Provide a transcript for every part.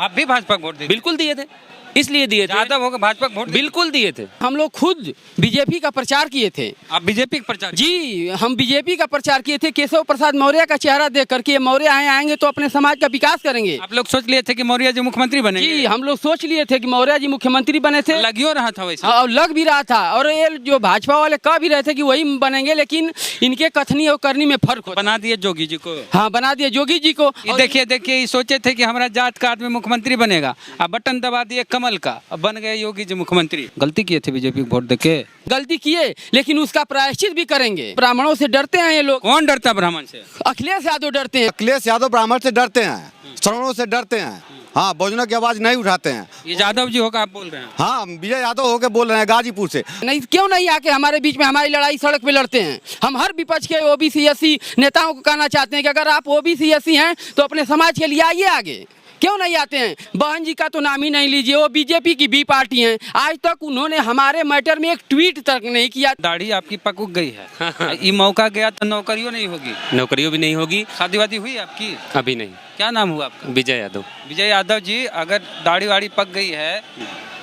आप भी भाजपा को वोट दिए? बिल्कुल दिए थे, इसलिए दिए थे। यादव होकर भाजपा को वोट दिए? बिल्कुल दिए थे। हम लोग खुद बीजेपी का प्रचार किए थे। आप बीजेपी का प्रचार? जी, हम बीजेपी का प्रचार किए थे। केशव प्रसाद मौर्य का चेहरा देख करके मौर्य आएंगे तो अपने समाज का विकास करेंगे। आप लोग सोच लिए थे कि मौर्य जी मुख्यमंत्री बनेंगे? जी, हम लोग सोच लिए थे कि मौर्य जी मुख्यमंत्री बने थे। लग ही रहा था वैसे। और लग भी रहा था, और ये जो भाजपा वाले कह भी रहे थे कि वही बनेंगे, लेकिन इनके कथनी और करनी में फर्क होता। बना दिए जोगी जी को। हाँ, बना दिए जोगी जी को। ये देखिए ये सोचे थे कि हमारा जात का आदमी मुख्यमंत्री बनेगा, अब बटन दबा दिए कमल का, अब बन गए योगी जी मुख्यमंत्री। गलती किए थे बीजेपी को वोट देके? गलती किए, लेकिन उसका प्रायश्चित भी करेंगे। ब्राह्मणों से डरते हैं ये लोग। कौन डरता ब्राह्मण से? अखिलेश यादव डरते हैं। अखिलेश यादव ब्राह्मण से डरते हैं, श्रवणों से डरते हैं। हाँ, भोजनों की आवाज नहीं उठाते हैं। ये यादव जी होकर आप बोल रहे हैं? हाँ, विजय यादव होके बोल रहे हैं गाजीपुर से। नहीं, क्यों नहीं आके हमारे बीच में हमारी लड़ाई सड़क पे लड़ते हैं। हम हर विपक्ष के ओबीसी एससी नेताओं को कहना चाहते हैं कि अगर आप ओबीसी एससी हैं तो अपने समाज के लिए आइए आगे। क्यों नहीं आते हैं? बहन जी का तो नाम ही नहीं लीजिए, वो बीजेपी की बी पार्टी हैं। आज तक उन्होंने हमारे मैटर में एक ट्वीट तक नहीं किया। दाढ़ी आपकी पक उग गई है, ये मौका गया तो नौकरियों नहीं होगी? नौकरियों भी नहीं होगी। शादी वादी हुई आपकी? अभी नहीं। क्या नाम हुआ आपका? विजय यादव। विजय यादव जी, अगर दाढ़ी वाड़ी पक गई है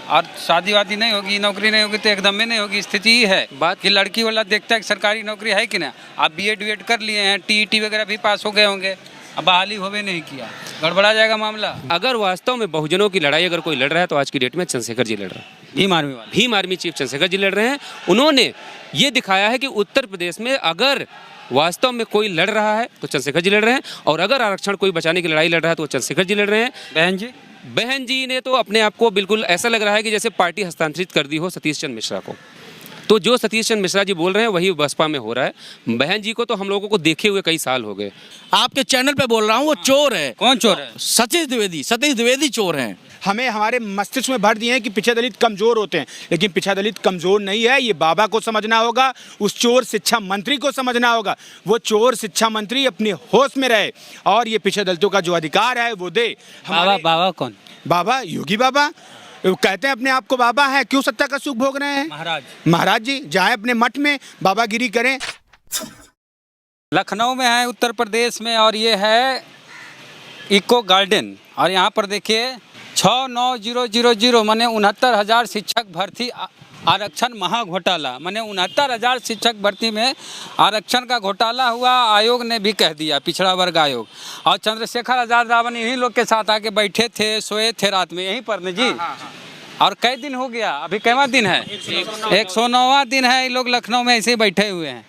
और शादी वादी नहीं होगी, नौकरी नहीं होगी, तो एकदम में नहीं होगी। स्थिति ही है बात कि लड़की वाला देखता है कि सरकारी नौकरी है कि ना। आप बीएड कर लिए हैं, टीईटी वगैरह भी पास हो गए होंगे, अब बहाली होवे नहीं किया, गड़बड़ा जाएगा मामला। अगर वास्तव में बहुजनों की लड़ाई अगर कोई लड़ रहा है तो आज की डेट में चंद्रशेखर जी लड़ रहे हैं। भीम आर्मी वाले, भीम आर्मी चीफ चंद्रशेखर जी लड़ रहे हैं। उन्होंने ये दिखाया है कि उत्तर प्रदेश में अगर वास्तव में कोई लड़ रहा है तो चंद्रशेखर जी लड़ रहे हैं, और अगर आरक्षण कोई बचाने की लड़ाई लड़ रहा है तो चंद्रशेखर जी लड़ रहे हैं। बहन जी ने तो अपने आप को बिल्कुल ऐसा लग रहा है कि जैसे पार्टी हस्तांतरित कर दी हो सतीश चंद्र मिश्रा को। तो जो सतीश चंद्र मिश्रा जी बोल रहे हैं वही बसपा में हो रहा है। बहन जी को तो हम लोगों को देखे हुए कई साल हो गए। आपके चैनल पे बोल रहा हूँ, वो चोर है। कौन चोर है? सतीश द्विवेदी चोर हैं। हमें हमारे मस्तिष्क में भर दिए हैं कि पिछड़े दलित कमजोर होते हैं, लेकिन पिछड़ा दलित कमजोर नहीं है। ये बाबा को समझना होगा, उस चोर शिक्षा मंत्री को समझना होगा। वो चोर शिक्षा मंत्री अपने होश में रहे और ये पिछड़े दलितों का जो अधिकार है वो दे। बाबा कौन? बाबा योगी बाबा कहते हैं अपने आप को बाबा है, क्यों सत्ता का सुख भोग रहे हैं? महाराज जी जाए अपने मठ में बाबागिरी करें। लखनऊ में है उत्तर प्रदेश में, और ये है इको गार्डन, और यहाँ पर देखिए 69000 माने 69,000 शिक्षक भर्ती आरक्षण महा-घोटाला, माने 69,000 शिक्षक भर्ती में आरक्षण का घोटाला हुआ। आयोग ने भी कह दिया, पिछड़ा वर्ग आयोग। और चंद्रशेखर आजाद रावण इन्हीं लोग के साथ आके बैठे थे, सोए थे रात में यहीं पर न जी। और कई दिन हो गया, अभी कैवा दिन है? 109वां दिन है। ये लोग लखनऊ में ऐसे ही बैठे हुए हैं।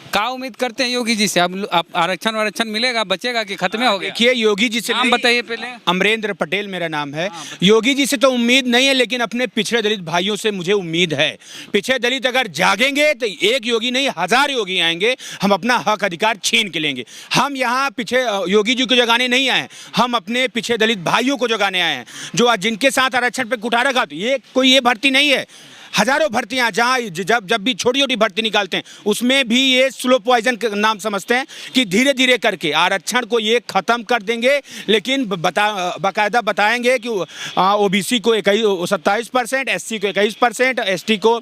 क्या उम्मीद करते हैं योगी जी से? अब आरक्षण मिलेगा, बचेगा कि खत्म हो गया? देखिए, योगी जी से नाम बताइए पहले। अमरेंद्र पटेल मेरा नाम है। योगी जी से तो उम्मीद नहीं है, लेकिन अपने पिछड़े दलित भाइयों से मुझे उम्मीद है। पिछड़े दलित अगर जागेंगे तो एक योगी नहीं 1000 योगी आएंगे, हम अपना हक अधिकार छीन के लेंगे। हम यहाँ पीछे योगी जी को जगाने नहीं आए, हम अपने पिछड़े दलित भाइयों को जगाने आए हैं, जो आज जिनके साथ आरक्षण पे कुठा रखा। तो ये कोई ये भर्ती नहीं है, हजारों भर्तियां जहां जब भी छोटी छोटी भर्ती निकालते हैं उसमें भी ये स्लो पॉइजन का नाम समझते हैं कि धीरे धीरे करके आरक्षण को ये खत्म कर देंगे। लेकिन बाकायदा बताएंगे कि ओबीसी को 27%, एससी को 21%, एसटी को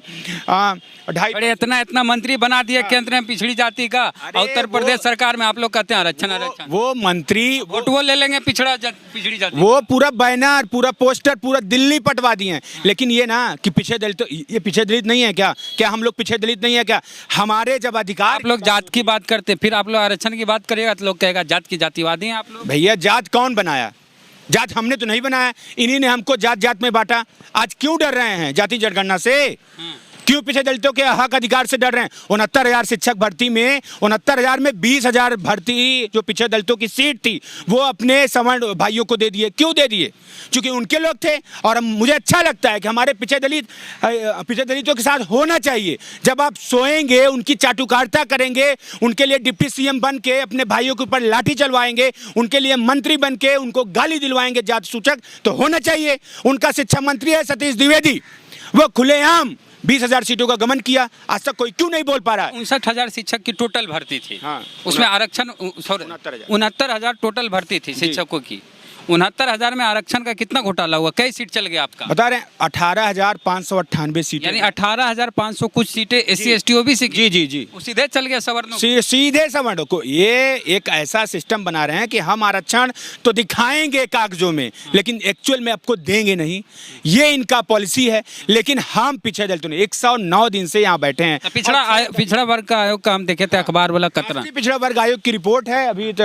2.5%। इतना मंत्री बना दिए केंद्र में पिछड़ी जाति का। उत्तर प्रदेश सरकार में आप लोग कहते हैं आरक्षण। वो मंत्री वोट वो ले लेंगे पिछड़ी जाति। वो पूरा बैनर, पूरा पोस्टर, पूरा दिल्ली पटवा दिए हैं। लेकिन ये ना कि पिछड़े दलित, ये पिछड़े दलित नहीं है क्या हम लोग पिछड़े दलित नहीं है क्या? हमारे जब अधिकार, आप लोग जात की बात करते, फिर आप लोग आरक्षण की बात करिएगा तो लोग कहेगा जात की जातिवादी हैं आप लोग। भैया, जात कौन बनाया? जात हमने तो नहीं बनाया, इन्हीं ने हमको जात जात में बांटा। आज क्यों डर रहे हैं जाति जनगणना से? क्यों पिछड़े दलितों के हक अधिकार से डर रहे हैं? 69,000 शिक्षक भर्ती में 69,000 में 20,000 भर्ती जो पिछड़े दलितों की सीट थी वो अपने सवर्ण भाइयों को दे दिए। क्यों दे दिए? क्योंकि उनके लोग थे। और मुझे अच्छा लगता है कि हमारे पिछड़े दलितों के साथ होना चाहिए। जब आप सोएंगे, उनकी चाटुकारिता करेंगे, उनके लिए डिप्टी सीएम बन के अपने भाइयों के ऊपर लाठी चलवाएंगे, उनके लिए मंत्री बन के उनको गाली दिलवाएंगे जात सूचक, तो होना चाहिए। उनका शिक्षा मंत्री है सतीश द्विवेदी, वो खुलेआम 20,000 सीटों का गमन किया। आज तक कोई क्यों नहीं बोल पा रहा है? 59,000 शिक्षक की टोटल भर्ती थी। हाँ, उसमें आरक्षण 69,000 टोटल भर्ती थी शिक्षकों की। 69,000 में आरक्षण का कितना घोटाला हुआ, कई सीट चल गया आपका? बता रहे हैं 18,598 सीटें। यानी 18,500 कुछ सीटें SC ST OBC की। जी जी जी वो सीधे चल गया सवर्णों को। सीधे सवर्णों को। ये एक ऐसा सिस्टम बना रहे हैं कि हम आरक्षण तो दिखाएंगे कागजों में, लेकिन एक्चुअल में आपको देंगे नहीं। ये इनका पॉलिसी है। लेकिन हम पीछे दल तो नहीं, 109 दिन से यहाँ बैठे हैं। पिछड़ा वर्ग का आयोग का हम देखे थे अखबार वाला कतरा, राष्ट्रीय पिछड़ा वर्ग आयोग की रिपोर्ट है, अभी तो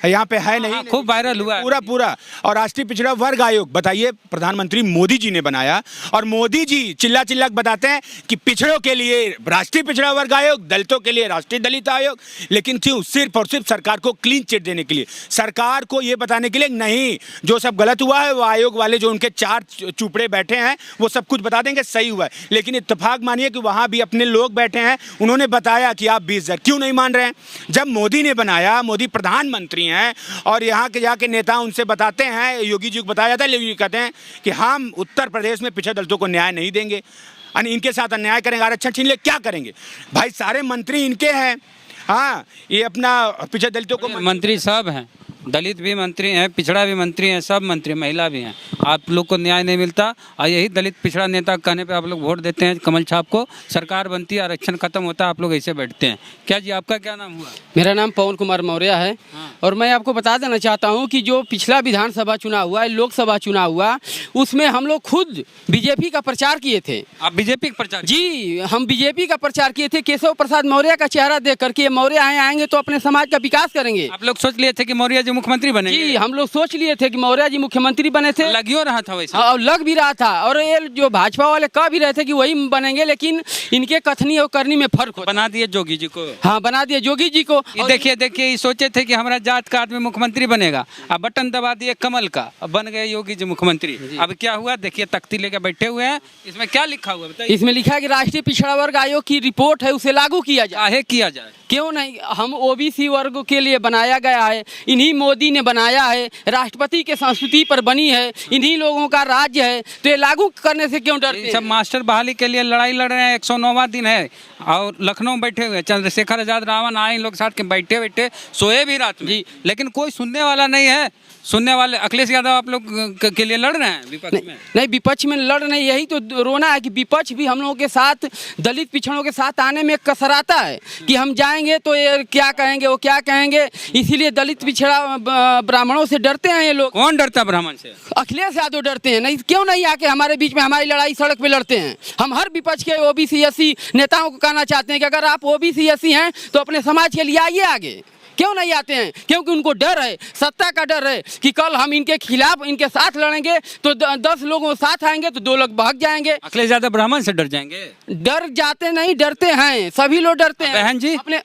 यहाँ पे है नहीं, खूब वायरल हुआ है। पूरा। और राष्ट्रीय पिछड़ा वर्ग आयोग बताइए प्रधानमंत्री मोदी जी ने बनाया, और मोदी जी चिल्ला चिल्ला बताते हैं कि पिछड़ों के लिए राष्ट्रीय पिछड़ा वर्ग आयोग, दलितों के लिए राष्ट्रीय दलित आयोग। लेकिन क्यों? सिर्फ और सिर्फ सरकार को क्लीन चिट देने के लिए, सरकार को ये बताने के लिए नहीं जो सब गलत हुआ है वो आयोग वाले जो उनके 4 चुपड़े बैठे हैं वो सब कुछ बता देंगे सही हुआ है। लेकिन इत्तेफाक मानिए कि वहां भी अपने लोग बैठे हैं, उन्होंने बताया कि आप 20,000 क्यों नहीं मान रहे हैं? जब मोदी ने बनाया, मोदी प्रधानमंत्री हैं और यहाँ के जाके नेता उनसे बताते हैं, योगी जी को बताया जाता है, योगी जी कहते हैं कि हम उत्तर प्रदेश में पिछड़े दलितों को न्याय नहीं देंगे, यानी इनके साथ अन्याय करेंगे, आरक्षण छीन ले, क्या करेंगे भाई? सारे मंत्री इनके हैं। हाँ, ये अपना पिछड़े दलितों को मंत्री सब हैं, दलित भी मंत्री हैं, पिछड़ा भी मंत्री हैं, सब मंत्री, महिला भी हैं। आप लोग को न्याय नहीं मिलता और यही दलित पिछड़ा नेता कहने पे आप लोग वोट देते हैं कमल छाप को, सरकार बनती है, आरक्षण खत्म होता है, आप लोग ऐसे बैठते हैं। क्या जी, आपका क्या नाम हुआ? मेरा नाम पवन कुमार मौर्य है। और मैं आपको बता देना चाहता हूं कि जो पिछला विधानसभा चुनाव हुआ, लोकसभा चुनाव हुआ, उसमें हम लोग खुद बीजेपी का प्रचार किए थे। आप बीजेपी का प्रचार? जी, हम बीजेपी का प्रचार किए थे। केशव प्रसाद मौर्य का चेहरा देख करके मौर्य आएंगे तो अपने समाज का विकास करेंगे। आप लोग सोच लिए थे कि मौर्य जी मुख्यमंत्री बनेंगे? जी, हम लोग सोच लिए थे कि मौर्य जी मुख्यमंत्री बने थे। लगियो रहा था वैसे। और लग भी रहा था, और ये जो भाजपा वाले कह भी रहे थे कि वही बनेंगे, लेकिन इनके कथनी और करनी में फर्क होता। बना दिए जोगी जी को। हाँ, बना दिए जोगी जी को। देखिए ये सोचे थे कि हमारा जात का आदमी मुख्यमंत्री बनेगा, अब बटन दबा दिए कमल का, अब बन गए योगी जी मुख्यमंत्री। अब क्या हुआ देखिए, तख्ती लेकर बैठे हुए हैं। इसमें क्या लिखा हुआ बताइए? इसमें लिखा है कि राष्ट्रीय पिछड़ा वर्ग आयोग की रिपोर्ट है, उसे लागू किया जाए। चाहे किया जाए, क्यों नहीं? हम OBC वर्ग के लिए बनाया गया है, इन्हीं मोदी ने बनाया है, राष्ट्रपति के संस्कृति पर बनी है, इन्हीं लोगों का राज्य है, तो ये लागू करने से क्यों डरते हैं? सब मास्टर बहाली के लिए लड़ाई लड़ रहे हैं, 109वां दिन है और लखनऊ में बैठे हुए हैं। चंद्रशेखर आजाद रावण आए, इन लोग साथ के बैठे सोए भी रात में, लेकिन कोई सुनने वाला नहीं है। सुनने वाले अखिलेश यादव आप लोग के लिए लड़ रहे हैं विपक्ष में? नहीं, विपक्ष में लड़ रहे, यही तो रोना है कि विपक्ष भी हम लोगों के साथ, दलित पिछड़ों के साथ आने में कसराता है कि हम जाएंगे तो ये क्या कहेंगे, वो क्या कहेंगे। इसीलिए दलित पिछड़ा ब्राह्मणों से डरते हैं ये लोग। कौन डरता ब्राह्मण से? अखिलेश यादव डरते हैं। नहीं, क्यों नहीं आके हमारे बीच में हमारी लड़ाई सड़क पे लड़ते हैं? हम हर विपक्ष के OBC SC नेताओं को कहना चाहते हैं कि अगर आप OBC SC हैं तो अपने समाज के लिए आइए आगे। क्यों नहीं आते हैं? क्योंकि उनको डर है, सत्ता का डर है कि कल हम इनके खिलाफ, इनके साथ लड़ेंगे तो 10 लोगों साथ आएंगे तो 2 लोग भाग जाएंगे। अखिलेश यादव ब्राह्मण से डर जाएंगे? डर जाते नहीं, डरते हैं, सभी लोग डरते हैं। बहन जी? अपने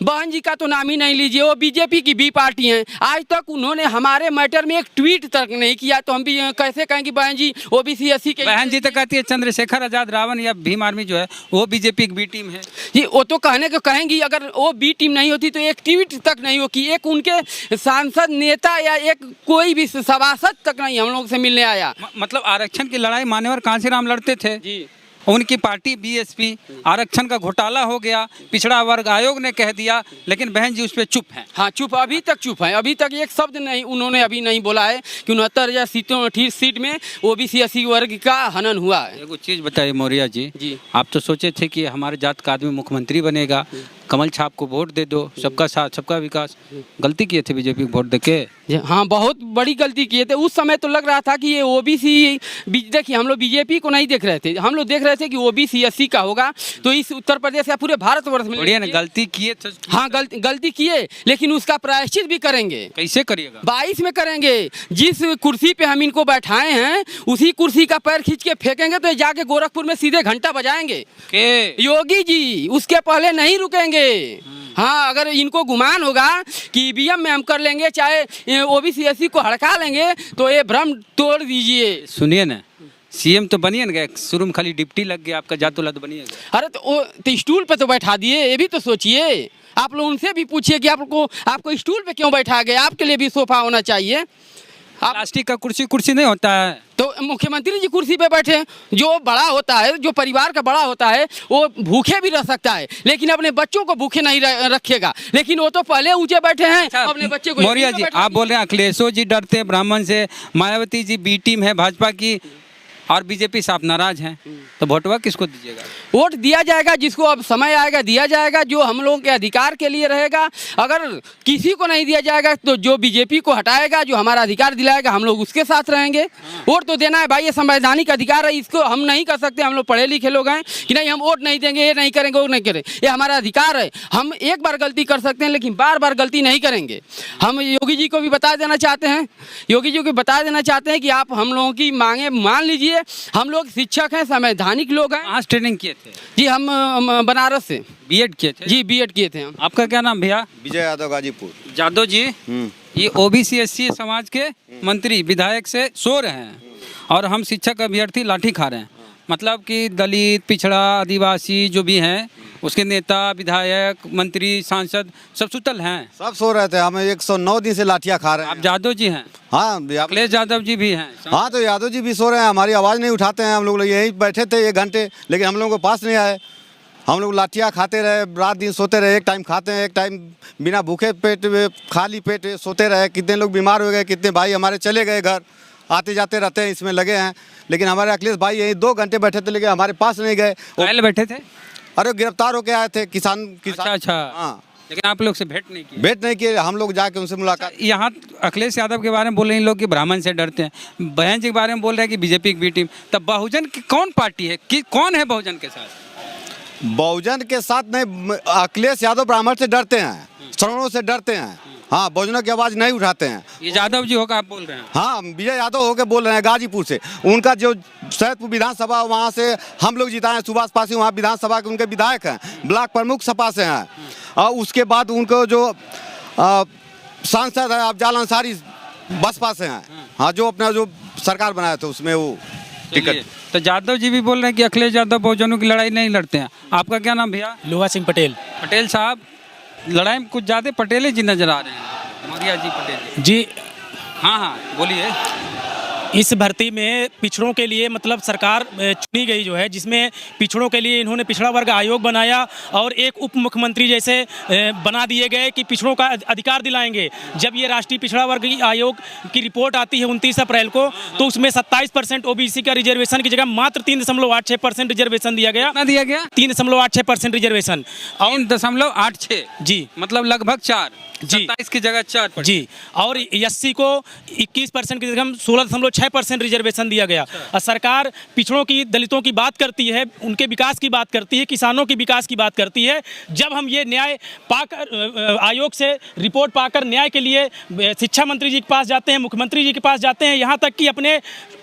बहन जी का तो नाम ही नहीं लीजिए, वो बीजेपी की बी पार्टी हैं। आज तक उन्होंने हमारे मैटर में एक ट्वीट तक नहीं किया, तो हम भी कैसे कहें कि बहन जी OBC SC के? बहन जी तो कहती है चंद्रशेखर आजाद रावण या भीम आर्मी जो है वो बीजेपी की बी टीम है। जी, वो तो कहने को कहेंगी, अगर वो बी टीम नहीं होती तो एक ट्वीट तक नहीं होती, एक उनके सांसद नेता या एक कोई भी सभासद तक नहीं हम लोग से मिलने आया। मतलब आरक्षण की लड़ाई मान्यवर कांशीराम लड़ते थे जी, उनकी पार्टी BSP, आरक्षण का घोटाला हो गया, पिछड़ा वर्ग आयोग ने कह दिया, लेकिन बहन जी उस पर चुप हैं। हाँ, चुप, अभी तक चुप है। अभी तक एक शब्द नहीं उन्होंने अभी नहीं बोला है कि 69,000 सीट में OBC SC वर्ग का हनन हुआ है। एक चीज़ बताइए मौर्य जी, आप तो सोचे थे कि हमारे जात का आदमी मुख्यमंत्री बनेगा, कमल छाप को वोट दे दो, सबका साथ सबका विकास। गलती किए थे बीजेपी को वोट देके? हाँ, बहुत बड़ी गलती किए थे। उस समय तो लग रहा था कि ये OBC, देखिए हम लोग बीजेपी को नहीं देख रहे थे, हम लोग देख रहे थे कि OBC SC का होगा तो इस उत्तर प्रदेश या पूरे भारतवर्ष में। बढ़िया ना, गलती किए थे। हाँ, गलती किए, लेकिन उसका प्रायश्चित भी करेंगे। कैसे करिएगा? 22 में करेंगे। जिस कुर्सी पे हम इनको बैठाए हैं उसी कुर्सी का पैर खींच के फेंकेंगे तो ये जाके गोरखपुर में सीधे घंटा बजाएंगे योगी जी, उसके पहले नहीं रुकेंगे। हाँ, अगर इनको गुमान होगा कि EVM में हम कर लेंगे, चाहे OBC SC को हड़का लेंगे, तो ये भ्रम तोड़ दीजिए। सुनिए ना, CM तो बनिए ना, शुरू में खाली डिप्टी लग गया, आपका जात तो बनिएगा। अरे तो स्टूल पे तो बैठा दिए, ये भी तो सोचिए। आप लोग उनसे भी पूछिए कि आपको स्टूल पे क्यों बैठा गया, आपके लिए भी सोफा होना चाहिए। प्लास्टिक का कुर्सी नहीं होता है। तो मुख्यमंत्री जी कुर्सी पे बैठे हैं, जो बड़ा होता है, जो परिवार का बड़ा होता है, वो भूखे भी रह सकता है, लेकिन अपने बच्चों को भूखे नहीं रखेगा। लेकिन वो तो पहले ऊंचे बैठे हैं, अपने बच्चे को। मौर्य जी, आप बोल रहे हैं अखिलेश जी डरते हैं ब्राह्मण से, मायावती जी बी टीम है भाजपा की, और बीजेपी से आप नाराज हैं, तो वोटवा किसको दीजिएगा? वोट दिया जाएगा जिसको अब समय आएगा दिया जाएगा, जो हम लोगों के अधिकार के लिए रहेगा। अगर किसी को नहीं दिया जाएगा तो जो बीजेपी को हटाएगा, जो हमारा अधिकार दिलाएगा, हम लोग उसके साथ रहेंगे। वोट तो देना है भाई, ये संवैधानिक अधिकार है, इसको हम नहीं कर सकते। हम लोग पढ़े लिखे लोग हैं कि नहीं हम वोट नहीं देंगे, ये नहीं करेंगे, वो नहीं करेंगे, ये हमारा अधिकार है। हम एक बार गलती कर सकते हैं, लेकिन बार बार गलती नहीं करेंगे। हम योगी जी को भी बता देना चाहते हैं, योगी जी को बता देना चाहते हैं कि आप हम लोगों की मांगे मान लीजिए। हम लोग शिक्षक हैं, संवैधानिक लोग हैं। आज ट्रेनिंग किए थे जी, हम बनारस से बीएड किए थे। जी बीएड किए थे हम। आपका क्या नाम भैया? विजय यादव गाजीपुर। जादव जी, ये ओबीसी एससी समाज के मंत्री विधायक से सो रहे हैं और हम शिक्षक अभ्यर्थी लाठी खा रहे हैं। मतलब कि दलित, पिछड़ा, आदिवासी जो भी हैं, उसके नेता, विधायक, मंत्री, सांसद सब सुतल हैं, सब सो रहे थे। हम 109 दिन से लाठियाँ खा रहे हैं। आप जादव जी हैं, हाँ अखिलेश यादव जी भी हैं। हाँ, तो यादव जी भी सो रहे हैं, हमारी आवाज़ नहीं उठाते हैं। हम लोग यहीं बैठे थे 1 घंटे, लेकिन हम लोगों के पास नहीं आए। हम लोग लाठियाँ खाते रहे, रात दिन सोते रहे। एक टाइम खाते हैं, एक टाइम बिना भूखे पेट खाली पेट सोते रहे। कितने लोग बीमार हो गए, कितने भाई हमारे चले गए घर, आते जाते रहते हैं, इसमें लगे हैं। लेकिन हमारे अखिलेश भाई यहीं 2 घंटे बैठे थे, लेकिन हमारे पास नहीं गए। पहले बैठे थे, अरे गिरफ्तार होके आए थे किसान। अच्छा। हाँ, लेकिन आप लोग से भेंट नहीं की? भेंट नहीं किए, हम लोग जाके उनसे मुलाकात। यहाँ अखिलेश यादव के बारे में बोल रहे हैं लोग कि ब्राह्मण से डरते हैं, बहन जी के बारे में बोल रहे हैं कि बीजेपी की बी टीम। तब बहुजन की कौन पार्टी है, कि कौन है बहुजन के साथ? बहुजन के साथ नहीं, अखिलेश यादव ब्राह्मण से डरते हैं, श्रवणों से डरते हैं। हाँ, बहुजनों की आवाज़ नहीं उठाते हैं। ये यादव जी होगा आप बोल रहे हैं? हाँ, विजय यादव होके बोल रहे हैं गाजीपुर से। उनका जो सैदपुर विधानसभा, वहाँ से हम लोग जिताए हैं। सुभाष पासी वहाँ विधानसभा के उनके विधायक हैं, ब्लॉक प्रमुख सपा से हैं। और उसके बाद उनको जो सांसद है अफजाल अंसारी बसपा से हैं। हाँ, जो अपना जो सरकार बनाया था उसमें वो टिकट। तो यादव जी भी बोल रहे हैं कि अखिलेश यादव बहुजनों की लड़ाई नहीं लड़ते हैं। आपका क्या नाम भैया? लोहा सिंह पटेल। पटेल साहब, लड़ाई में कुछ ज़्यादा पटेल जी नजर आ रहे हैं। मौर्य जी पटेल जी, हाँ बोलिए। इस भर्ती में पिछड़ों के लिए मतलब सरकार चुनी गई जो है, जिसमें पिछड़ों के लिए इन्होंने पिछड़ा वर्ग आयोग बनाया और एक उप मुख्यमंत्री जैसे बना दिए गए कि पिछड़ों का अधिकार दिलाएंगे। जब ये राष्ट्रीय पिछड़ा वर्ग आयोग की रिपोर्ट आती है 29 अप्रैल को, तो उसमें 27% ओबीसी का रिजर्वेशन की जगह मात्र 3.86% रिजर्वेशन दिया गया। कितना दिया गया? 3.86% रिजर्वेशन। 3.86 जी, मतलब लगभग 4, जी 27 की जगह 4 जी। और एससी को 21% की जगह 16.6% रिजर्वेशन दिया गया। और सरकार पिछड़ों की, दलितों की बात करती है, उनके विकास की बात करती है, किसानों की विकास की बात करती है। जब हम ये न्याय पाकर, आयोग से रिपोर्ट पाकर न्याय के लिए शिक्षा मंत्री जी के पास जाते हैं, मुख्यमंत्री जी के पास जाते हैं, यहाँ तक कि अपने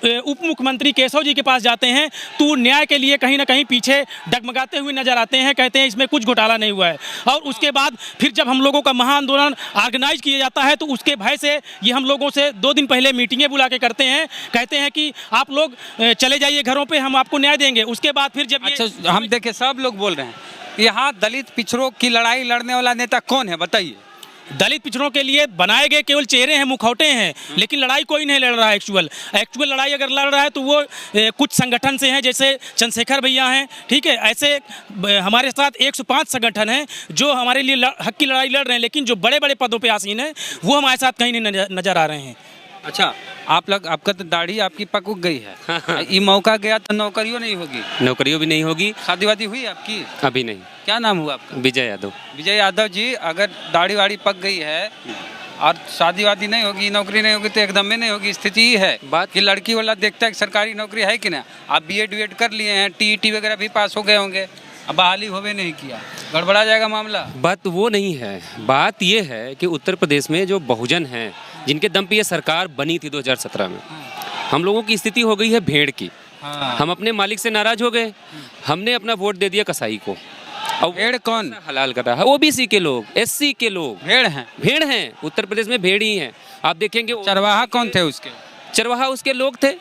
उप मुख्यमंत्री केशव जी के पास जाते हैं, तो न्याय के लिए कहीं ना कहीं पीछे डगमगाते हुए नजर आते हैं। कहते हैं इसमें कुछ घोटाला नहीं हुआ है। और उसके बाद फिर जब हम लोगों का महाआंदोलन ऑर्गेनाइज किया जाता है, तो उसके भय से ये हम लोगों से 2 दिन पहले मीटिंगें बुला के करते हैं। कहते हैं कि आप लोग चले जाइए घरों पे, हम आपको न्याय देंगे। उसके बाद फिर जब अच्छा, हम देखे सब लोग बोल रहे हैं, यहाँ दलित पिछड़ों की लड़ाई लड़ने वाला नेता कौन है बताइए? दलित पिछड़ों के लिए बनाए गए केवल चेहरे हैं, मुखौटे हैं, लेकिन लड़ाई कोई नहीं लड़ रहा है। एक्चुअल लड़ाई अगर लड़ रहा है तो वो कुछ संगठन से हैं, जैसे चंद्रशेखर भैया हैं, ठीक है। ऐसे हमारे साथ 105 संगठन हैं जो हमारे लिए हक की लड़ाई लड़ रहे हैं, लेकिन जो बड़े बड़े पदों पे आसीन हैं वो हमारे साथ कहीं नहीं नजर आ रहे हैं। अच्छा, आप लोग, आपका तो दाढ़ी आपकी पक उग गई है। ये मौका गया तो नौकरियों नहीं होगी? नौकरियों भी नहीं होगी। शादी वादी हुई आपकी? अभी नहीं। क्या नाम हुआ आपका? विजय यादव। विजय यादव जी, अगर दाढ़ी वाड़ी पक गई है और शादी वादी नहीं होगी, नौकरी नहीं होगी, तो एकदम में नहीं होगी। स्थिति ही है बात कि लड़की वाला देखता है कि सरकारी नौकरी है कि ना। आप बीएड कर लिए हैं, टीईटी वगैरह भी पास हो गए होंगे, अब बहाली होवे नहीं किया, गड़बड़ा जाएगा मामला। बात वो नहीं है। बात ये है कि उत्तर प्रदेश में जो बहुजन हैं, जिनके दम पे ये सरकार बनी थी 2017 में, हम लोगों की स्थिति हो गई है भेड़ की। हम अपने मालिक से नाराज हो गए, हमने अपना वोट दे दिया कसाई को। और भेड़ कौन हलाल कर रहा है? ओबीसी के लोग, एससी के लोग। भेड़ हैं उत्तर प्रदेश में, भेड़ ही हैं। आप देखेंगे चरवाहा कौन थे उसके? चरवाहा उसके लोग थे,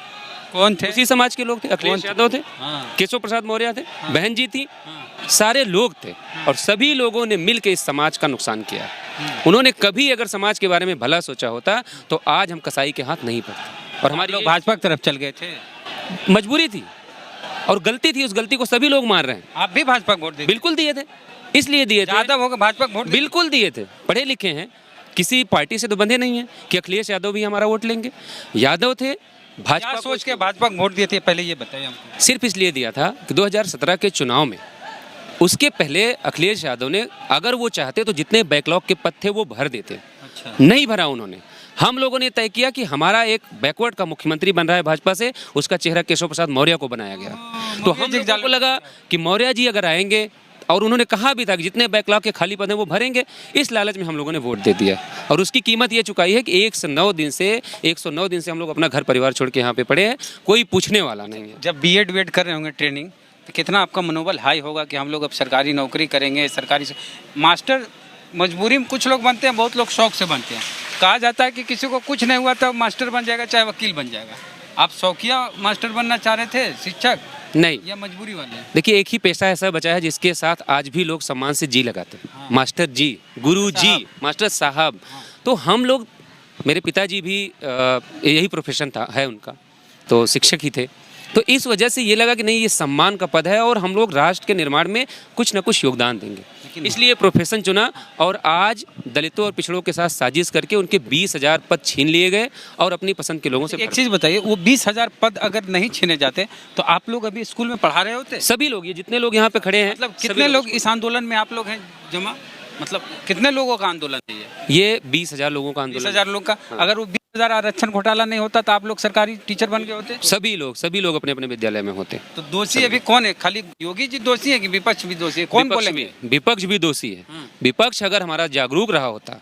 कौन थे? उसी समाज के लोग थे, अखिलेश यादव थे, हाँ। केशव प्रसाद मौर्य थे, बहन जी थी, सारे लोग थे और सभी लोगों ने मिलकर इस समाज का नुकसान किया। उन्होंने कभी अगर समाज के बारे में भला सोचा होता तो आज हम कसाई के हाथ नहीं पड़ते। और हमारी लोग भाजपा की तरफ चल गए थे। मजबूरी थी और गलती थी, उस गलती को सभी लोग मान रहे हैं। आप भी भाजपा को वोट दिए? बिल्कुल दिए थे, इसलिए दिए थे, यादव होकर भाजपा को वोट दिए? बिल्कुल दिए थे, पढ़े लिखे हैं, किसी पार्टी से तो बंधे नहीं हैं कि अखिलेश यादव भी हमारा वोट लेंगे। यादव थे, भाजपा क्या को सोच के भाजपा को वोट दिए थे, पहले ये बताइए हमको। सिर्फ इसलिए दिया था कि 2017 के चुनाव में उसके पहले अखिलेश यादव ने अगर वो चाहते तो जितने बैकलॉग के पद थे वो भर देते। अच्छा। नहीं भरा उन्होंने। हम लोगों ने तय किया कि हमारा एक बैकवर्ड का मुख्यमंत्री बन रहा है भाजपा से, उसका चेहरा केशव प्रसाद मौर्य को बनाया गया। तो हम लोगों को लगा कि मौर्य जी अगर आएंगे, और उन्होंने कहा भी था कि जितने बैकलॉग के खाली पद हैं वो भरेंगे, इस लालच में हम लोगों ने वोट दे दिया। और उसकी कीमत ये चुकाई है कि 109 दिन से हम लोग अपना घर परिवार छोड़ के यहाँ पे पड़े हैं, कोई पूछने वाला नहीं है। जब बीएड वेड कर रहे होंगे ट्रेनिंग, तो कितना आपका मनोबल हाई होगा कि हम लोग अब सरकारी नौकरी करेंगे। सरकारी मास्टर मजबूरी में कुछ लोग बनते हैं, बहुत लोग शौक से बनते हैं। कहा जाता है कि किसी को कुछ नहीं हुआ तो मास्टर बन जाएगा, चाहे वकील बन जाएगा। आप शौकिया मास्टर बनना चाह रहे थे, शिक्षक, नहीं, या मजबूरी वाले? देखिए एक ही पेशा ऐसा बचा है जिसके साथ आज भी लोग सम्मान से जी लगाते हैं। हाँ। मास्टर जी, गुरु जी, मास्टर साहब। तो हम लोग, मेरे पिताजी भी यही प्रोफेशन था, है उनका, तो शिक्षक ही थे। तो इस वजह से ये लगा कि नहीं, ये सम्मान का पद है और हम लोग राष्ट्र के निर्माण में कुछ न कुछ योगदान देंगे, इसलिए प्रोफेशन चुना। और आज दलितों और पिछड़ों के साथ साजिश करके उनके 20,000 पद छीन लिए गए और अपनी पसंद के लोगों से एक चीज़ बताइए, वो 20,000 पद अगर नहीं छीने जाते तो आप लोग अभी स्कूल में पढ़ा रहे होते? सभी लोग, ये जितने लोग यहाँ पे खड़े हैं, मतलब कितने लोग इस आंदोलन में आप लोग हैं जमा? मतलब कितने लोगों का आंदोलन है ये 20,000 लोगों का आंदोलन। 20,000 लोग का। अगर वो 20,000 आरक्षण घोटाला नहीं होता तो आप लोग सरकारी टीचर बन गए होते? सभी लोग अपने अपने विद्यालय में होते। तो दोषी अभी कौन है? खाली योगी जी दोषी है कि विपक्ष भी दोषी है? कौन बोलेंगे? विपक्ष भी दोषी है। विपक्ष अगर हमारा जागरूक रहा होता,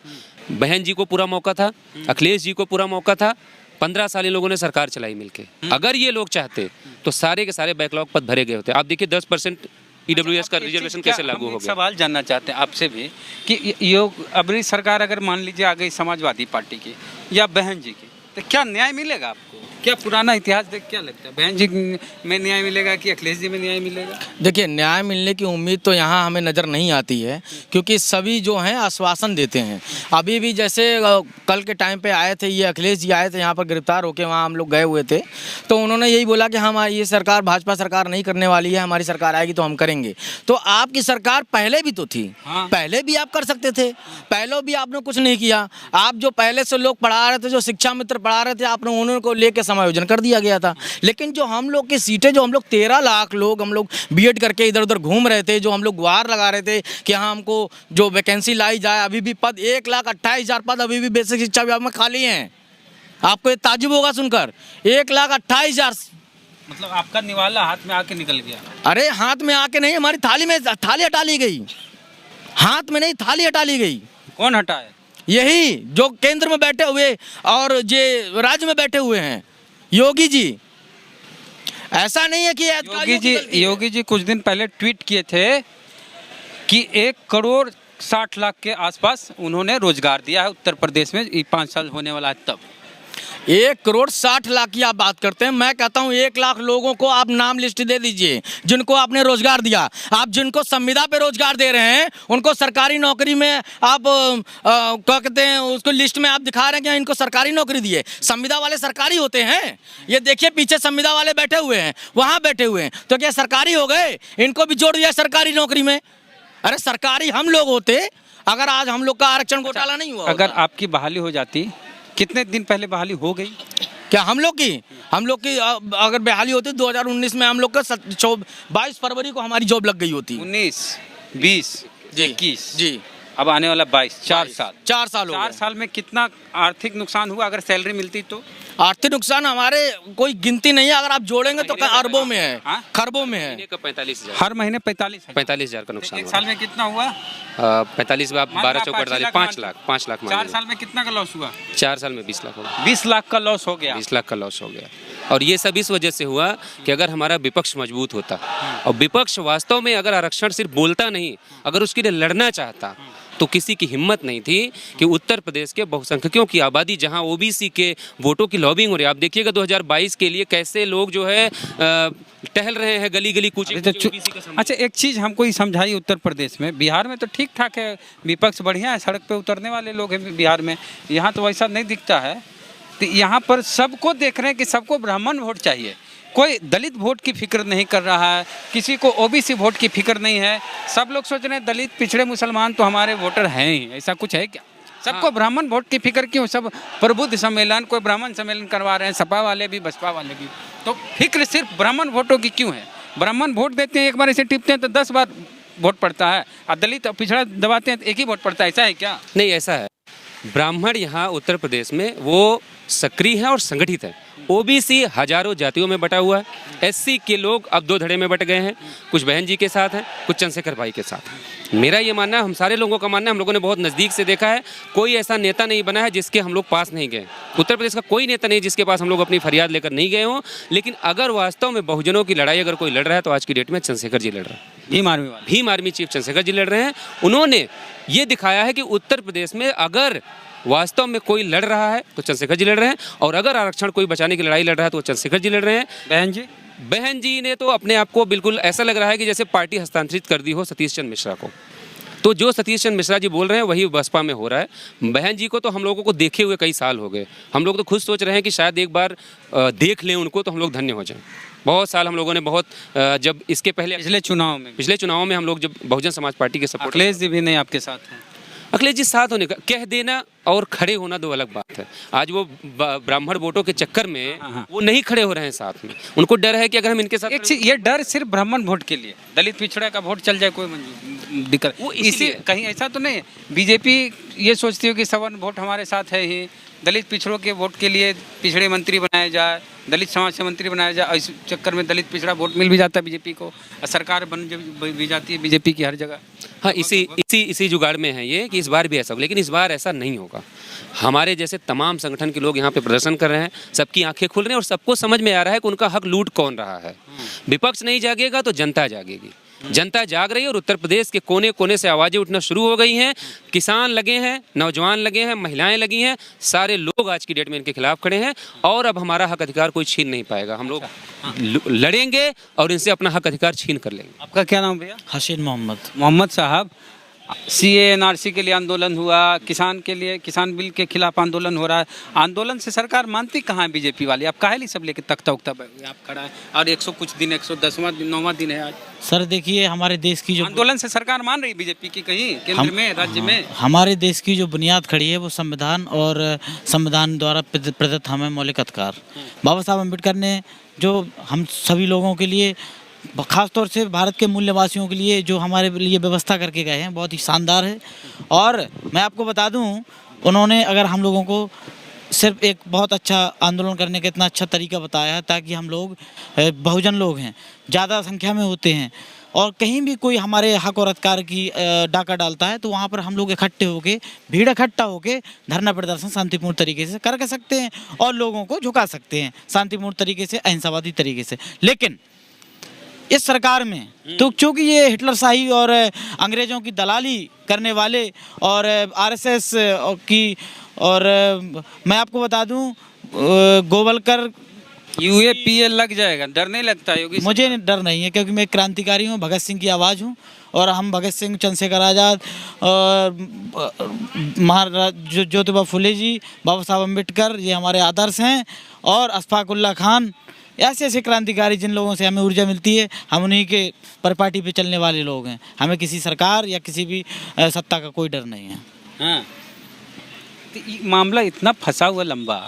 बहन जी को पूरा मौका था, अखिलेश जी को पूरा मौका था, 15 साल इन लोगों ने सरकार चलाई मिलके। अगर ये लोग चाहते तो सारे के सारे बैकलॉग पद भरे गए होते। आप देखिए 10% ईडब्ल्यूएस का रिजर्वेशन कैसे लागू हो गया। सवाल जानना चाहते हैं आपसे भी कि योग अबरी सरकार अगर मान लीजिए आ गई समाजवादी पार्टी की या बहन जी की, तो क्या न्याय मिलेगा आपको? क्या पुराना इतिहास देख क्या लगता है, बहन जी में न्याय मिलेगा कि अखिलेश जी में न्याय मिलेगा? देखिए, न्याय मिलने की उम्मीद तो यहाँ हमें नज़र नहीं आती है, क्योंकि सभी जो हैं आश्वासन देते हैं। अभी भी जैसे कल के टाइम पे आए थे, ये अखिलेश जी आए थे यहाँ पर गिरफ्तार होकर, वहाँ हम लोग गए हुए थे, तो उन्होंने यही बोला कि हम ये सरकार भाजपा सरकार नहीं करने वाली है, हमारी सरकार आएगी तो हम करेंगे। तो आपकी सरकार पहले भी तो थी, पहले भी आप कर सकते थे, पहले भी आपने कुछ नहीं किया। आप जो पहले से लोग पढ़ा रहे थे, जो शिक्षा मित्र पढ़ा रहे थे, आपने उनको लेके समायोजन कर दिया गया था। लेकिन जो हम लोग की सीटें, जो हम लोग 13 लाख लोग हम लोग बीएड करके इधर उधर घूम रहे थे, जो हम लोग गुहार लगा रहे थे कि हाँ हमको जो वैकेंसी लाई जाए, अभी भी पद 1,28,000 पद अभी भी बेसिक शिक्षा विभाग में खाली हैं। आपको ये ताज्जुब होगा सुनकर, 1,28,000। मतलब आपका निवाला हाथ में आके निकल गया? अरे हाथ में आके नहीं, हमारी थाली में थाली हटा ली गई, हाथ में नहीं थाली हटा ली गई। कौन हटाए? यही जो केंद्र में बैठे हुए और जो राज्य में बैठे हुए हैं, योगी जी। ऐसा नहीं है कि योगी जी कुछ दिन पहले ट्वीट किए थे कि 1,60,00,000 के आसपास उन्होंने रोजगार दिया है उत्तर प्रदेश में, 5 साल होने वाला है तब। 1,60,00,000 की आप बात करते हैं, मैं कहता हूं 1 लाख लोगों को आप नाम लिस्ट दे दीजिए जिनको आपने रोजगार दिया। आप जिनको संविदा पे रोजगार दे रहे हैं, उनको सरकारी नौकरी में आप क्या कहते हैं, उसको लिस्ट में आप दिखा रहे हैं कि इनको सरकारी नौकरी दी है। संविदा वाले सरकारी होते हैं? ये देखिए पीछे संविदा वाले बैठे हुए हैं, वहां बैठे हुए हैं, तो क्या सरकारी हो गए? इनको भी जोड़ दिया सरकारी नौकरी में। अरे सरकारी हम लोग होते अगर आज हम लोग का आरक्षण घोटाला नहीं हुआ। अगर आपकी बहाली हो जाती, कितने दिन पहले बहाली हो गई? क्या हम लोग की अगर बहाली होती 2019 में, हम लोग का 22 फरवरी को हमारी जॉब लग गई होती। 19, 20, 21 जी, अब आने वाला 22, 4 साल। 4 साल हो गए। 4 साल में कितना आर्थिक नुकसान हुआ अगर सैलरी मिलती तो? आर्थिक नुकसान हमारे कोई गिनती नहीं है, अगर आप जोड़ेंगे तो अरबों में है, हाँ? खरबों में है। महीने का 45,000, हर महीने 45,000 का नुकसान। एक साल में कितना हुआ? 45 में आप 12 चौक 48, 5 लाख 4 साल में कितना का लॉस हुआ? 4 साल में 20 लाख हो गया। 20 लाख का लॉस हो गया। 20 लाख का लॉस हो गया। और ये सब इस वजह से हुआ कि अगर हमारा विपक्ष मजबूत होता, और विपक्ष वास्तव में अगर आरक्षण सिर्फ बोलता नहीं, अगर उसके लिए लड़ना चाहता, तो किसी की हिम्मत नहीं थी कि उत्तर प्रदेश के बहुसंख्यकों की आबादी, जहां ओबीसी के वोटों की लॉबिंग हो रही है, आप देखिएगा 2022 के लिए कैसे लोग जो है टहल रहे हैं गली गली कूचे। अच्छा, एक चीज़ हमको ही समझाई उत्तर प्रदेश में, बिहार में तो ठीक ठाक है, विपक्ष बढ़िया है, सड़क पे उतरने वाले लोग हैं बिहार में, यहाँ तो वैसा नहीं दिखता है। तो यहाँ पर सबको देख रहे हैं कि सबको ब्राह्मण वोट चाहिए, कोई दलित वोट की फिक्र नहीं कर रहा है, किसी को ओबीसी वोट की फिक्र नहीं है। सब लोग सोच रहे हैं दलित पिछड़े मुसलमान तो हमारे वोटर हैं ही, ऐसा कुछ है क्या? सबको ब्राह्मण वोट की फिक्र क्यों? सब प्रबुद्ध सम्मेलन, कोई ब्राह्मण सम्मेलन करवा रहे हैं, सपा वाले भी बसपा वाले भी, तो फिक्र सिर्फ ब्राह्मण वोटों की क्यों है? ब्राह्मण वोट देते हैं, एक बार ऐसे टिपते हैं तो 10 बार वोट पड़ता है, और दलित पिछड़ा दबाते हैं तो एक ही वोट पड़ता है, ऐसा है क्या? नहीं, ऐसा है। ब्राह्मण यहाँ उत्तर प्रदेश में वो सक्रिय है और संगठित है। ओबीसी हजारों जातियों में बटा हुआ है। एससी के लोग अब 2 धड़े में बट गए हैं, कुछ बहन जी के साथ हैं, कुछ चंद्रशेखर भाई के साथ हैं। मेरा ये मानना है, हम सारे लोगों का मानना है, हम लोगों ने बहुत नज़दीक से देखा है, कोई ऐसा नेता नहीं बना है जिसके हम लोग पास नहीं गए। उत्तर प्रदेश का कोई नेता नहीं जिसके पास हम लोग अपनी फरियाद लेकर नहीं गए हों। लेकिन अगर वास्तव में बहुजनों की लड़ाई अगर कोई लड़ रहा है तो आज की डेट में चंद्रशेखर जी लड़ रहे हैं। भीम आर्मी चीफ चंद्रशेखर जी लड़ रहे हैं। उन्होंने ये दिखाया है कि उत्तर प्रदेश में अगर वास्तव में कोई लड़ रहा है तो चंद्रशेखर जी लड़ रहे हैं, और अगर आरक्षण कोई बचाने की लड़ाई लड़ रहा है तो चंद्रशेखर जी लड़ रहे हैं। बहन जी ने तो अपने आप को बिल्कुल ऐसा लग रहा है कि जैसे पार्टी हस्तांतरित कर दी हो सतीश चंद्र मिश्रा को। तो जो सतीश चंद्र मिश्रा जी बोल रहे हैं वही बसपा में हो रहा है। बहन जी को तो हम लोगों को देखे हुए कई साल हो गए, हम लोग तो खुद सोच रहे हैं कि शायद एक बार देख लें उनको तो हम लोग धन्य हो जाएं। बहुत साल हम लोगों ने जब इसके पहले पिछले चुनाव में हम लोग जब बहुजन समाज पार्टी के सपोर्ट, अखिलेश जी भी नहीं आपके साथ हैं। अखिलेश जी साथ होने का कह देना और खड़े होना 2 अलग बात है। आज वो ब्राह्मण वोटों के चक्कर में वो नहीं खड़े हो रहे हैं साथ में, उनको डर है कि अगर हम इनके साथ ये डर सिर्फ ब्राह्मण वोट के लिए, दलित पिछड़ा का वोट चल जाए कोई दिक्कत वो इसी कहीं ऐसा तो नहीं है। बीजेपी ये सोचती हो कि सवर्ण वोट हमारे साथ है ही, दलित पिछड़ों के वोट के लिए पिछड़े मंत्री बनाया जाए, दलित समाज से मंत्री बनाया जाए, इस चक्कर में दलित पिछड़ा वोट मिल भी जाता है बीजेपी को, सरकार बन भी जाती है बीजेपी की हर जगह। हाँ, इसी जुगाड़ में है ये कि इस बार भी ऐसा हो, लेकिन इस बार ऐसा नहीं होगा। हमारे जैसे तमाम संगठन के लोग यहाँ पे प्रदर्शन कर रहे हैं, सबकी आंखें खुल रही हैं और सबको समझ में आ रहा है कि उनका हक लूट कौन रहा है। विपक्ष नहीं जागेगा तो जनता जागेगी। जनता जाग रही है और उत्तर प्रदेश के कोने कोने से आवाज़ें उठना शुरू हो गई हैं। किसान लगे हैं, नौजवान लगे हैं, महिलाएं लगी हैं, सारे लोग आज की डेट में इनके खिलाफ खड़े हैं और अब हमारा हक अधिकार कोई छीन नहीं पाएगा। हम लोग लड़ेंगे और इनसे अपना हक अधिकार छीन कर लेंगे। आपका क्या नाम भैया? हसीन मोहम्मद साहब, CA NRC के लिए आंदोलन हुआ, किसान के लिए किसान बिल के खिलाफ आंदोलन हो रहा है। आंदोलन से सरकार मानती कहाँ है बीजेपी वाली? आप काहे लिए सब लेके तख्ता उख्ता आप खड़ा है और 100 कुछ दिन 110वां दिन 9वां दिन है आज। सर देखिए, हमारे देश की जो आंदोलन से सरकार मान रही बीजेपी की कहीं केंद्र में, राज्य में? हमारे देश की जो बुनियाद खड़ी है वो संविधान और संविधान द्वारा प्रदत्त हमें मौलिक अधिकार। बाबा साहब अम्बेडकर ने जो हम सभी लोगों के लिए, खास तौर से भारत के मूल्यवासियों के लिए जो हमारे लिए व्यवस्था करके गए हैं, बहुत ही शानदार है। और मैं आपको बता दूं, उन्होंने अगर हम लोगों को सिर्फ एक बहुत अच्छा आंदोलन करने का इतना अच्छा तरीका बताया है ताकि हम लोग बहुजन लोग हैं, ज़्यादा संख्या में होते हैं और कहीं भी कोई हमारे हक और अधिकार की डाका डालता है तो वहाँ पर हम लोग इकट्ठे होके, भीड़ इकट्ठा होके धरना प्रदर्शन शांतिपूर्ण तरीके से कर सकते हैं और लोगों को झुका सकते हैं शांतिपूर्ण तरीके से, अहिंसावादी तरीके से। लेकिन इस सरकार में तो चूँकि ये हिटलरशाही और अंग्रेज़ों की दलाली करने वाले और RSS की, और मैं आपको बता दूं गोवलकर UAPA लग जाएगा, डर नहीं लगता योगी? मुझे डर नहीं है क्योंकि मैं क्रांतिकारी हूँ, भगत सिंह की आवाज़ हूँ और हम भगत सिंह, चंद्रशेखर आज़ाद और महाराज ज्योतिबा फुले जी, बाबा साहब अम्बेडकर, ये हमारे आदर्श हैं। और अशफाक उल्लाह खान, ऐसे ऐसे क्रांतिकारी जिन लोगों से हमें ऊर्जा मिलती है, हम उन्हीं के परिपाटी पे चलने वाले लोग हैं। हमें किसी सरकार या किसी भी सत्ता का कोई डर नहीं है। हाँ, तो मामला इतना फंसा हुआ लंबा,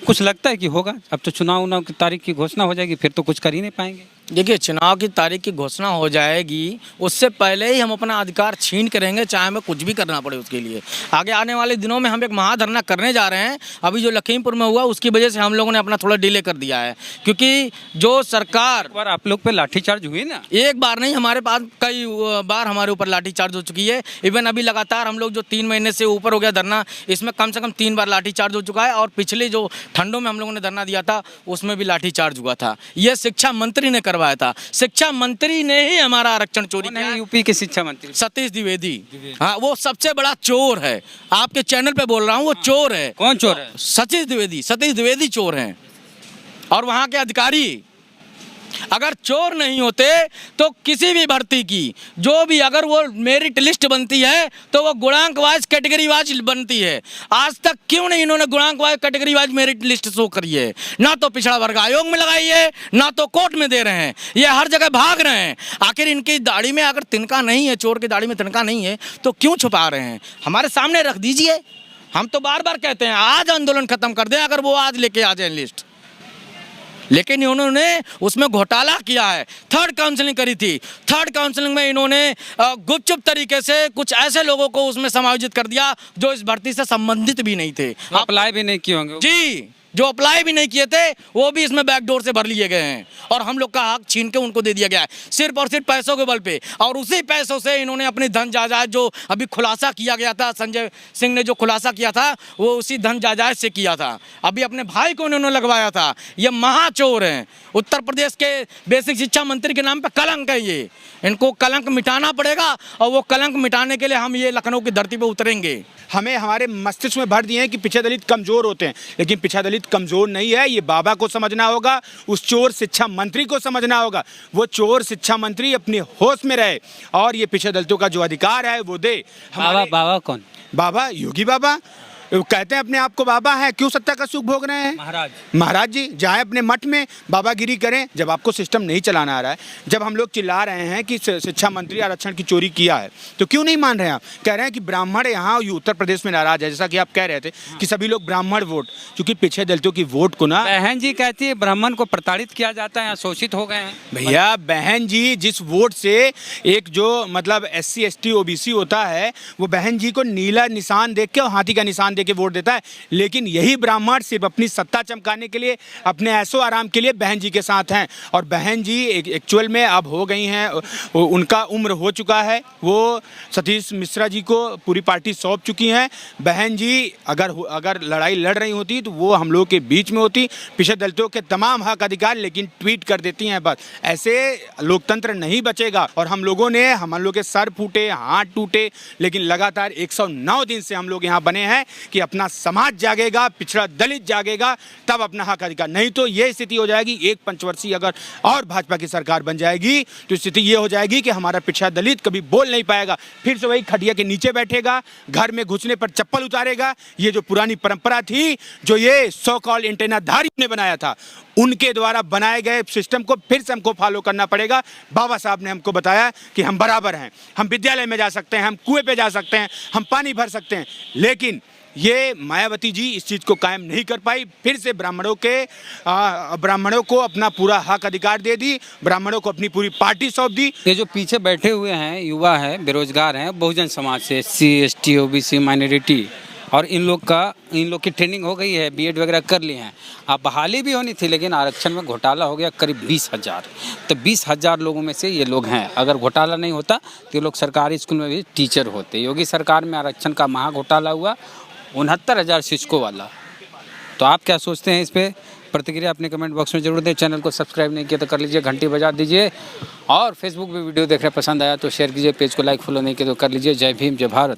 कुछ लगता है कि होगा? अब तो चुनाव की तारीख की घोषणा हो जाएगी, फिर तो कुछ कर ही नहीं पाएंगे। देखिए, चुनाव की तारीख की घोषणा हो जाएगी, उससे पहले ही हम अपना अधिकार छीन करेंगे, चाहे हमें कुछ भी करना पड़े उसके लिए। आगे आने वाले दिनों में हम एक महाधरना करने जा रहे हैं। अभी जो लखीमपुर में हुआ उसकी वजह से हम लोगों ने अपना थोड़ा डिले कर दिया है, क्योंकि जो सरकार, एक बार आप लोग पे लाठीचार्ज हुई ना? एक बार नहीं, हमारे पास कई बार हमारे ऊपर लाठीचार्ज हो चुकी है। इवन अभी लगातार हम लोग जो 3 महीने से ऊपर हो गया धरना, इसमें कम से कम 3 बार लाठीचार्ज हो चुका है। और पिछले जो ठंडों में हम लोगों ने धरना दिया था, उसमें भी लाठीचार्ज हुआ था। ये शिक्षा मंत्री ने करवाया था। शिक्षा मंत्री ने ही हमारा आरक्षण चोरी किया। यूपी के शिक्षा मंत्री सतीश द्विवेदी, हाँ, वो सबसे बड़ा चोर है। आपके चैनल पे बोल रहा हूँ, वो चोर है। कौन चोर है? सतीश द्विवेदी चोर हैं। और वहाँ के अधिकारी अगर चोर नहीं होते तो किसी भी भर्ती की जो भी अगर वो मेरिट लिस्ट बनती है तो वो गुणांक वाइज कैटेगरी वाइज बनती है। आज तक क्यों नहीं इन्होंने गुणांक wise category wise merit list show करी है? ना तो पिछड़ा वर्ग आयोग में लगाई है, ना तो कोर्ट में दे रहे हैं। ये हर जगह भाग रहे हैं। आखिर इनकी दाढ़ी में अगर तिनका नहीं है, चोर की दाढ़ी में तिनका नहीं है, तो क्यों छुपा रहे हैं? हमारे सामने रख दीजिए। हम तो बार बार कहते हैं आज आंदोलन खत्म कर दें, अगर वो आज लेके आ जाए लिस्ट। लेकिन इन्होंने उसमें घोटाला किया है। थर्ड काउंसलिंग करी थी। थर्ड काउंसलिंग में इन्होंने गुपचुप तरीके से कुछ ऐसे लोगों को उसमें समायोजित कर दिया जो इस भर्ती से संबंधित भी नहीं थे। अप्लाई भी नहीं किए होंगे जी, जो अप्लाई भी नहीं किए थे वो भी इसमें बैकडोर से भर लिए गए हैं और हम लोग का हक छीन के उनको दे दिया गया है, सिर्फ और सिर्फ पैसों के बल पे। और उसी पैसों से इन्होंने अपनी धन जायदाद जो अभी खुलासा किया गया था, संजय सिंह ने जो खुलासा किया था वो उसी धन जायदाद से किया था। अभी अपने भाई को इन्होंने लगवाया था। ये महाचोर हैं। उत्तर प्रदेश के बेसिक शिक्षा मंत्री के नाम पर कलंक है ये। इनको कलंक मिटाना पड़ेगा और वो कलंक मिटाने के लिए हम ये लखनऊ की धरती पर उतरेंगे। हमें हमारे मस्तिष्क में भर दिए हैं कि पिछड़ा दलित कमज़ोर होते हैं, लेकिन पिछड़ा दलित कमज़ोर नहीं है। ये बाबा को समझना होगा, उस चोर शिक्षा मंत्री को समझना होगा। वो चोर शिक्षा मंत्री अपने होश में रहे और ये पिछड़ा दलितों का जो अधिकार है वो दे। बाबा कौन? बाबा योगी बाबा कहते हैं अपने आप को बाबा है, क्यों सत्ता का सुख भोग रहे हैं? महाराज जी जाए अपने मठ में बाबागिरी करें। जब आपको सिस्टम नहीं चलाना आ रहा है, जब हम लोग चिल्ला रहे हैं कि शिक्षा मंत्री आरक्षण की चोरी किया है, तो क्यों नहीं मान रहे हैं आप? कह रहे हैं कि ब्राह्मण यहाँ उत्तर प्रदेश में नाराज है, जैसा कि आप कह रहे थे कि सभी लोग ब्राह्मण वोट, क्योंकि पिछड़े दलितों की वोट को ना बहन जी कहती है ब्राह्मण को प्रताड़ित किया जाता है, शोषित हो गए हैं। भैया बहन जी जिस वोट से एक जो मतलब SC ST OBC होता है, वो बहन जी को नीला निशान देख के और हाथी का निशान देख के वोट देता है। लेकिन यही ब्राह्मण सिर्फ अपनी सत्ता चमकाने के लिए, अपने ऐशो आराम के लिए बहन जी के साथ हैं। और बहन जी एक्चुअल में अब हो गई हैं, उनका उम्र हो चुका है। वो सतीश मिश्रा जी को पूरी पार्टी सौंप चुकी हैं। बहन जी अगर लड़ाई लड़ रही होती तो वो हम लोग के बीच में होती। पिछड़े दलितों के तमाम हक अधिकार लेकिन ट्वीट कर देती हैं बस। ऐसे लोकतंत्र नहीं बचेगा। और हम लोगों के सर फूटे, हाथ टूटे, लेकिन लगातार 109 दिन से हम लोग यहाँ बने हैं कि अपना समाज जागेगा, पिछड़ा दलित जागेगा, तब अपना हक अधिकार। नहीं तो ये स्थिति हो जाएगी, एक पंचवर्षीय अगर और भाजपा की सरकार बन जाएगी तो स्थिति ये हो जाएगी कि हमारा पिछड़ा दलित कभी बोल नहीं पाएगा। फिर से वही खटिया के नीचे बैठेगा, घर में घुसने पर चप्पल उतारेगा। ये जो पुरानी परंपरा थी, जो ये सो कॉल्ड एंटेनाधारी ने बनाया था, उनके द्वारा बनाए गए सिस्टम को फिर से हमको फॉलो करना पड़ेगा। बाबा साहब ने हमको बताया कि हम बराबर हैं, हम विद्यालय में जा सकते हैं, हम कुएं पे जा सकते हैं, हम पानी भर सकते हैं। लेकिन ये मायावती जी इस चीज़ को कायम नहीं कर पाई। फिर से ब्राह्मणों को अपना पूरा हक अधिकार दे दी, ब्राह्मणों को अपनी पूरी पार्टी सौंप दी। ये जो पीछे बैठे हुए हैं युवा हैं, बेरोजगार हैं, बहुजन समाज से, SC ST OBC माइनॉरिटी, और इन लोग की ट्रेनिंग हो गई है, BEd वगैरह कर लिए हैं। अब बहाली भी होनी थी, लेकिन आरक्षण में घोटाला हो गया करीब 20,000। तो 20,000 लोगों में से ये लोग हैं। अगर घोटाला नहीं होता तो ये लोग सरकारी स्कूल में भी टीचर होते। योगी सरकार में आरक्षण का महा घोटाला हुआ, 69,000 शिक्षकों वाला। तो आप क्या सोचते हैं इस पर? प्रतिक्रिया अपने कमेंट बॉक्स में जरूर दें। चैनल को सब्सक्राइब नहीं किया तो कर लीजिए, घंटी बजा दीजिए। और फेसबुक पे वीडियो देख रहे पसंद आया तो शेयर कीजिए, पेज को लाइक फॉलो नहीं किया तो कर लीजिए। जय भीम, जय भारत।